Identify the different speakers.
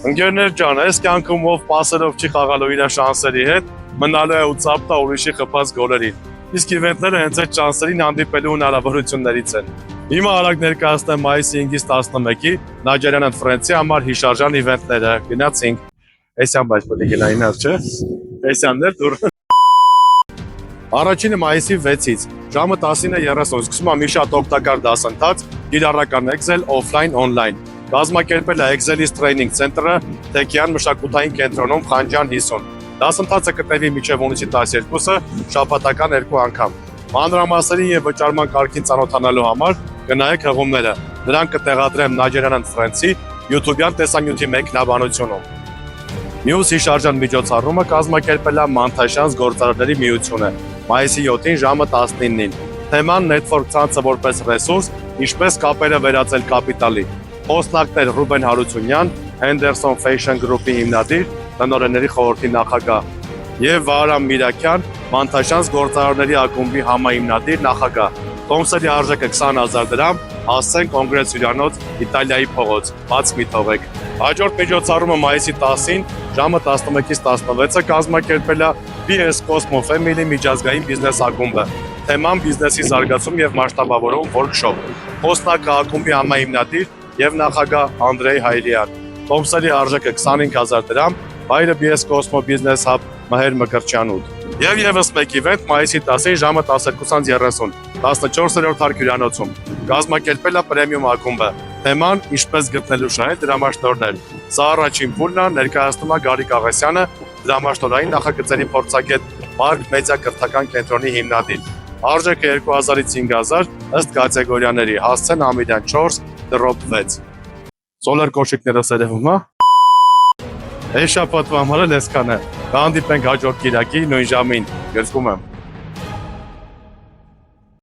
Speaker 1: Ընկերներ ջան, այս կյանքում ով պասերով չի խաղալու իր շանսերի հետ, մնալու է ու ծափ տա ուրիշի խփած գոլերին։ Իսկ իվենտները հենց այդ շանսերին հանդիպելու հնարավորություններից են։ Հիմա արագ ներկայացնեմ մայիսի 5-ից 11-ի Նիջերիան and Ֆրանսիի համար հիշարժան իվենտները։ Գնացինք։ Էսյան բայց պետք է գնայինար, չէ՞։ Էսյաններ դուր։ Առաջինը մայիսի 6-ից ժամը 10:30 սկսում է մի շատ օգտակար դասընթաց կիրառական Excel offline online։ Կազմակերպել է Excelis Training Center-ը Թեքյան մշակութային կենտրոնում Խանջան 50։ Դասընթացը կտևի մինչև հունիսի 12-ը շաբաթական 2 անգամ։ Մանրամասների եւ վճարման կարգին ծանոթանալու համար գնայեք հղումները։ Նրանք կտեղադրեմ Նիջերիան and Ֆրանսիի YouTube-յան տեսանյութի մեկնաբանությունում։ Մյուս հիշարժան միջոցառումը կազմակերպել է Մանթաշյանց գործարարների միությունը մայիսի 7-ին ժամը 19-ին։ Թեման Network ցանցը որպես ռեսուրս, ինչպես կապերը վերածել կապիտալի։ Խոսնակներ Ռուբեն Հարությունյան, Henderson Fashion Group-ի հիմնադիր, տնօրենների խորհրդի նախագահ եւ Վահրամ Միրաքյան, Մանթաշյանց գործարարների ակումբի համահիմնադիր նախագահ։ Կոնսերտի արժեքը 20,000 դրամ, հասցեն կոնգրես հյուրանոց Իտալիայի փողոց, բաց մի թողեք։ Հաջորդ միջոցառումը մայիսի 10-ին ժամը 11-ից 16-ը կազմակերպել է BS Cosmo Family միջազգային բիզնես ակումբը։ Թեման բիզնեսի զարգացում եւ մասշտաբավորում workshop։ Խոսնակը ակումբի համահիմնադիր եւ նախագահ Անդրեյ Հայրյան։ Կոնսերտի արժեքը 25,000 դրամ, վայրը BS Cosmo Business Hub Մհեր Մկրտչյանուտ։ Եվ եւս մեկ իվենտ մայիսի 10-ին ժամը 12:30 14-րդ հարկ հյուրանոցում։ Կազմակերպել է պրեմիում ակումբը։ Թեման ինչպես գտնելու շահել դրամաշնորհներ։ Սա առաջին փուլն է, ներկայացնում է Գարիկ Աղասյանը, դրամաշնորհային նախագծերի փորձագետ, Մարկ մեդիա կրթական կենտրոնի հիմնադիր։ Արժեքը 2000-ից 5000 ըստ կատեգորիաների, հասցեն ամիրյան 4, դրոպ 6։ Սոլար կոշիկները սերևում, հա։ Այս շաբաթվա համար էլ այսքանը։ Կհանդիպենք հաջորդ կիրակի նույն ժամին։ Գրկում եմ։